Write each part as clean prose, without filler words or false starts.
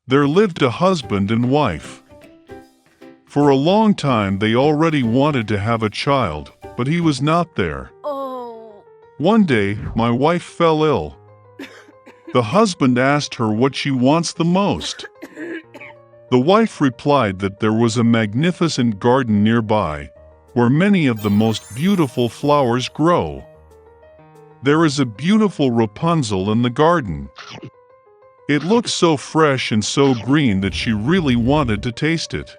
there lived a husband and wife. For a long time they already wanted to have a child, but he was not there. Oh. One day, my wife fell ill. The husband asked her what she wants the most. The wife replied that there was a magnificent garden nearby, where many of the most beautiful flowers grow. There is a beautiful Rapunzel in the garden. It looked so fresh and so green that she really wanted to taste it.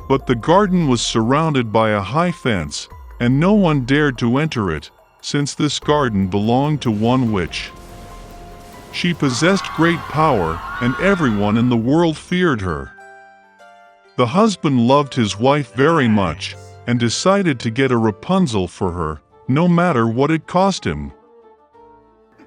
But the garden was surrounded by a high fence, and no one dared to enter it, since this garden belonged to one witch. She possessed great power, and everyone in the world feared her. The husband loved his wife very much, and decided to get a Rapunzel for her, no matter what it cost him.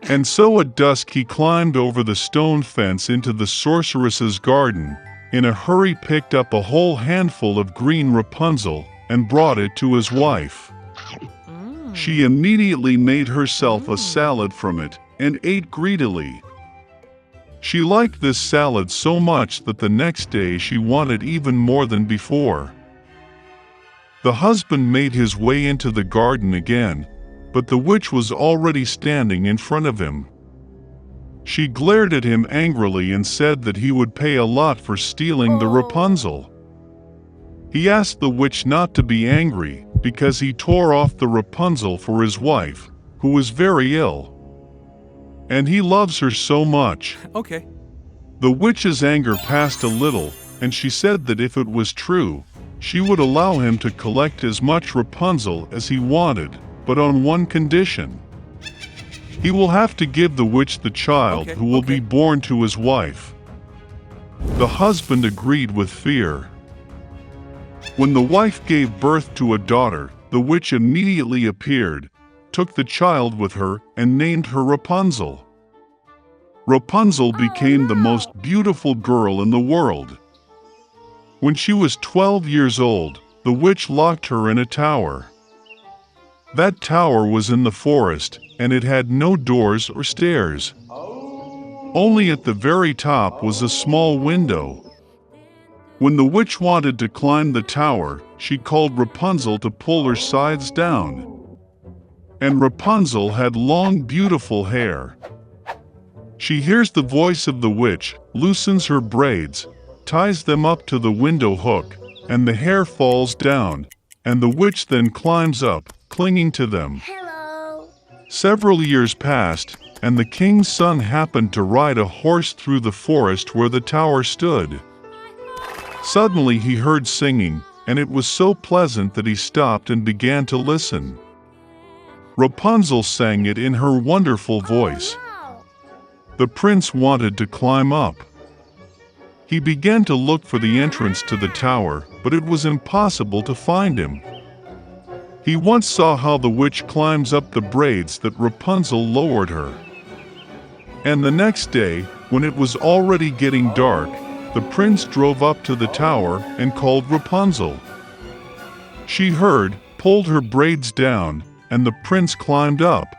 And so at dusk he climbed over the stone fence into the sorceress's garden, in a hurry picked up a whole handful of green Rapunzel, and brought it to his wife. She immediately made herself a salad from it, and ate greedily. She liked this salad so much that the next day she wanted even more than before. The husband made his way into the garden again, but the witch was already standing in front of him. She glared at him angrily and said that he would pay a lot for stealing the Rapunzel. He asked the witch not to be angry, because he tore off the Rapunzel for his wife, who was very ill. And he loves her so much. Okay. The witch's anger passed a little, and she said that if it was true, she would allow him to collect as much Rapunzel as he wanted, but on one condition. He will have to give the witch the child who will be born to his wife. The husband agreed with fear. When the wife gave birth to a daughter, the witch immediately appeared, took the child with her, and named her Rapunzel. Rapunzel became the most beautiful girl in the world. When she was 12 years old, the witch locked her in a tower. That tower was in the forest, and it had no doors or stairs. Only at the very top was a small window. When the witch wanted to climb the tower, she called Rapunzel to pull her sides down. And Rapunzel had long, beautiful hair. She hears the voice of the witch, loosens her braids, ties them up to the window hook, and the hair falls down, and the witch then climbs up, clinging to them. Hello. Several years passed, and the king's son happened to ride a horse through the forest where the tower stood. Suddenly he heard singing, and it was so pleasant that he stopped and began to listen. Rapunzel sang it in her wonderful voice. The prince wanted to climb up. He began to look for the entrance to the tower, but it was impossible to find him. He once saw how the witch climbs up the braids that Rapunzel lowered her. And the next day, when it was already getting dark, the prince drove up to the tower and called Rapunzel. She heard, pulled her braids down, and the prince climbed up.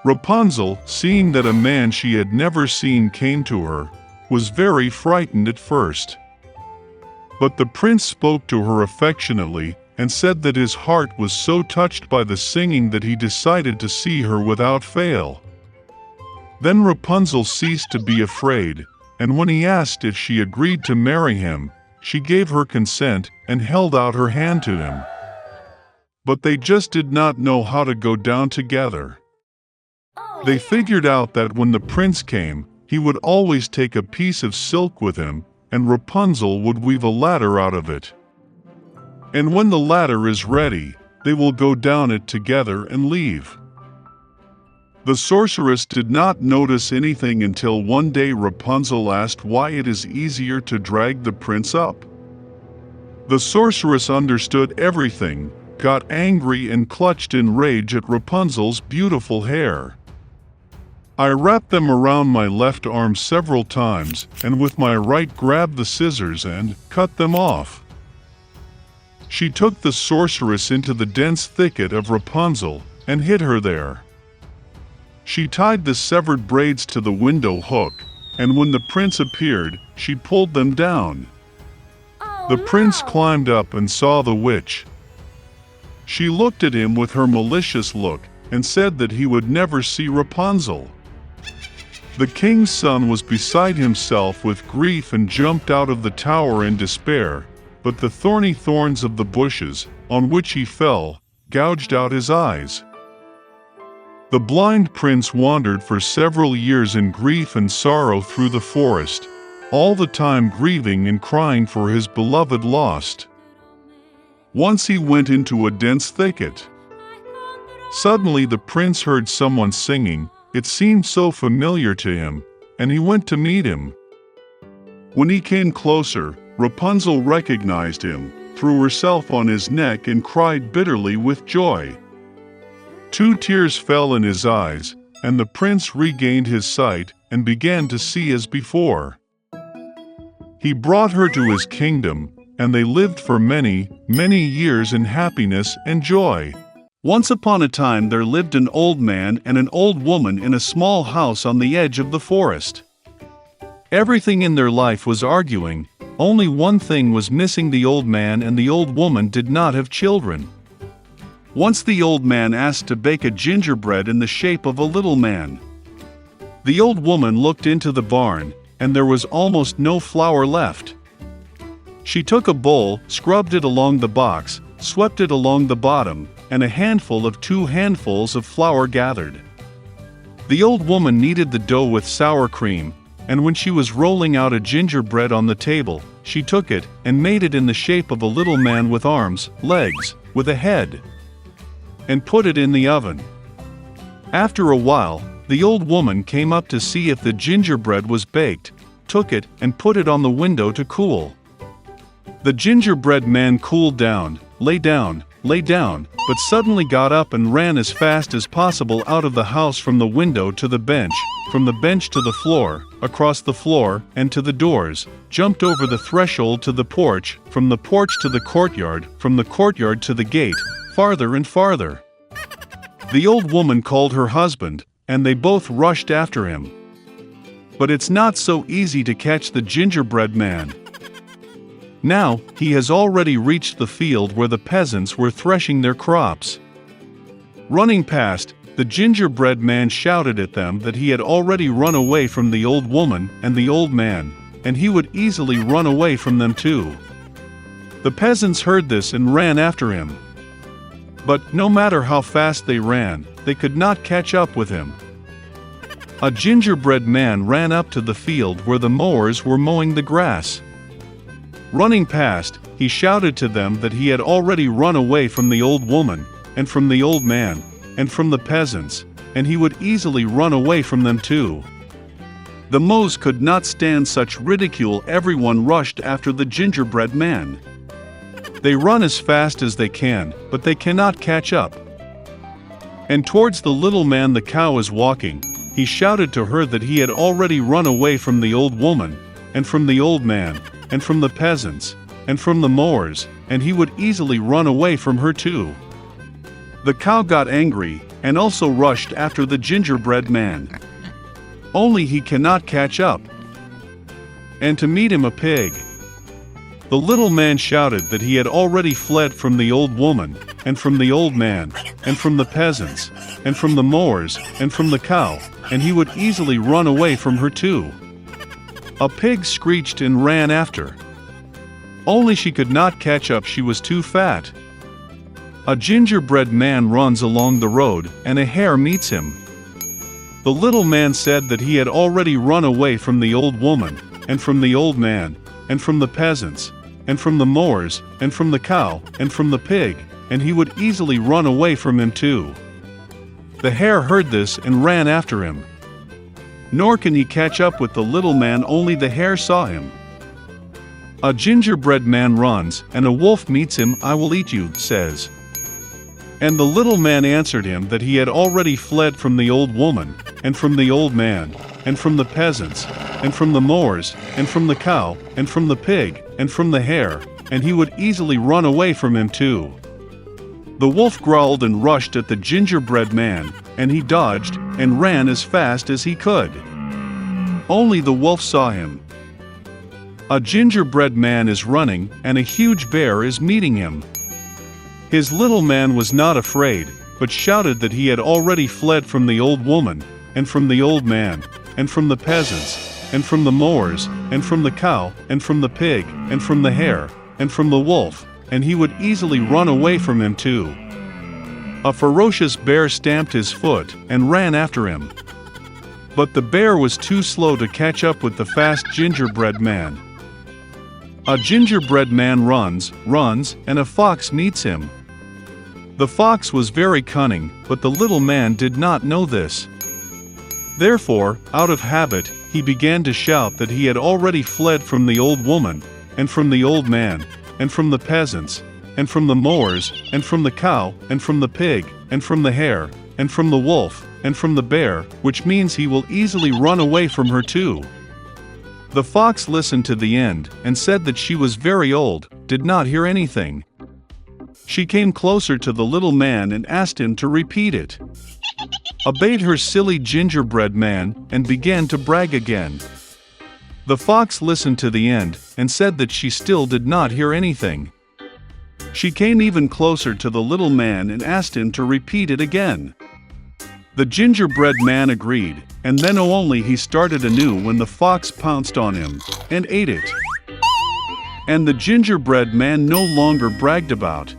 Rapunzel, seeing that a man she had never seen came to her, was very frightened at first. But the prince spoke to her affectionately and said that his heart was so touched by the singing that he decided to see her without fail. Then Rapunzel ceased to be afraid, and when he asked if she agreed to marry him, she gave her consent and held out her hand to him. But they just did not know how to go down together. They figured out that when the prince came, he would always take a piece of silk with him, and Rapunzel would weave a ladder out of it. And when the ladder is ready, they will go down it together and leave. The sorceress did not notice anything until one day Rapunzel asked why it is easier to drag the prince up. The sorceress understood everything, got angry and clutched in rage at Rapunzel's beautiful hair. I wrapped them around my left arm several times, and with my right grabbed the scissors and cut them off. She took the sorceress into the dense thicket of Rapunzel and hid her there. She tied the severed braids to the window hook, and when the prince appeared, she pulled them down. The prince climbed up and saw the witch. She looked at him with her malicious look and said that he would never see Rapunzel. The king's son was beside himself with grief and jumped out of the tower in despair, but the thorny thorns of the bushes, on which he fell, gouged out his eyes. The blind prince wandered for several years in grief and sorrow through the forest, all the time grieving and crying for his beloved lost. Once he went into a dense thicket. Suddenly the prince heard someone singing. It seemed so familiar to him, and he went to meet him. When he came closer, Rapunzel recognized him, threw herself on his neck and cried bitterly with joy. 2 tears fell in his eyes, and the prince regained his sight and began to see as before. He brought her to his kingdom, and they lived for many, many years in happiness and joy. Once upon a time there lived an old man and an old woman in a small house on the edge of the forest. Everything in their life was arguing, only one thing was missing: the old man and the old woman did not have children. Once the old man asked to bake a gingerbread in the shape of a little man. The old woman looked into the barn, and there was almost no flour left. She took a bowl, scrubbed it along the box, swept it along the bottom, and a handful of 2 handfuls of flour gathered. The old woman kneaded the dough with sour cream, and when she was rolling out a gingerbread on the table, she took it and made it in the shape of a little man with arms, legs, with a head, and put it in the oven. After a while, the old woman came up to see if the gingerbread was baked, took it and put it on the window to cool. The gingerbread man cooled down, lay down, but suddenly got up and ran as fast as possible out of the house, from the window to the bench, from the bench to the floor, across the floor and to the doors, jumped over the threshold to the porch, from the porch to the courtyard, from the courtyard to the gate, farther and farther. The old woman called her husband, and they both rushed after him. But it's not so easy to catch the gingerbread man. Now, he has already reached the field where the peasants were threshing their crops. Running past, the gingerbread man shouted at them that he had already run away from the old woman and the old man, and he would easily run away from them too. The peasants heard this and ran after him. But no matter how fast they ran, they could not catch up with him. A gingerbread man ran up to the field where the mowers were mowing the grass. Running past, he shouted to them that he had already run away from the old woman, and from the old man, and from the peasants, and he would easily run away from them too. The mows could not stand such ridicule. Everyone rushed after the gingerbread man. They run as fast as they can, but they cannot catch up. And towards the little man the cow is walking, he shouted to her that he had already run away from the old woman, and from the old man, and from the peasants, and from the mowers, and he would easily run away from her too. The cow got angry, and also rushed after the gingerbread man. Only he cannot catch up. And to meet him a pig. The little man shouted that he had already fled from the old woman, and from the old man, and from the peasants, and from the mowers, and from the cow, and he would easily run away from her too. A pig screeched and ran after. Only she could not catch up, she was too fat. A gingerbread man runs along the road, and a hare meets him. The little man said that he had already run away from the old woman, and from the old man, and from the peasants, and from the mowers, and from the cow, and from the pig, and he would easily run away from him too. The hare heard this and ran after him. Nor can he catch up with the little man, only the hare saw him. A gingerbread man runs, and a wolf meets him. "I will eat you," says. And the little man answered him that he had already fled from the old woman, and from the old man, and from the peasants, and from the mowers, and from the cow, and from the pig, and from the hare, and he would easily run away from him too. The wolf growled and rushed at the gingerbread man, and he dodged and ran as fast as he could. Only the wolf saw him. A gingerbread man is running, and a huge bear is meeting him. His little man was not afraid, but shouted that he had already fled from the old woman, and from the old man, and from the peasants, and from the mowers, and from the cow, and from the pig, and from the hare, and from the wolf, and he would easily run away from him too. A ferocious bear stamped his foot and ran after him. But the bear was too slow to catch up with the fast gingerbread man. A gingerbread man runs, and a fox meets him. The fox was very cunning, but the little man did not know this. Therefore, out of habit, he began to shout that he had already fled from the old woman, and from the old man, and from the peasants, and from the mowers, and from the cow, and from the pig, and from the hare, and from the wolf, and from the bear, which means he will easily run away from her too. The fox listened to the end, and said that she was very old, did not hear anything. She came closer to the little man and asked him to repeat it. Obeyed her silly gingerbread man, and began to brag again. The fox listened to the end, and said that she still did not hear anything. She came even closer to the little man and asked him to repeat it again. The gingerbread man agreed, and then only he started anew when the fox pounced on him, and ate it. And the gingerbread man no longer bragged about,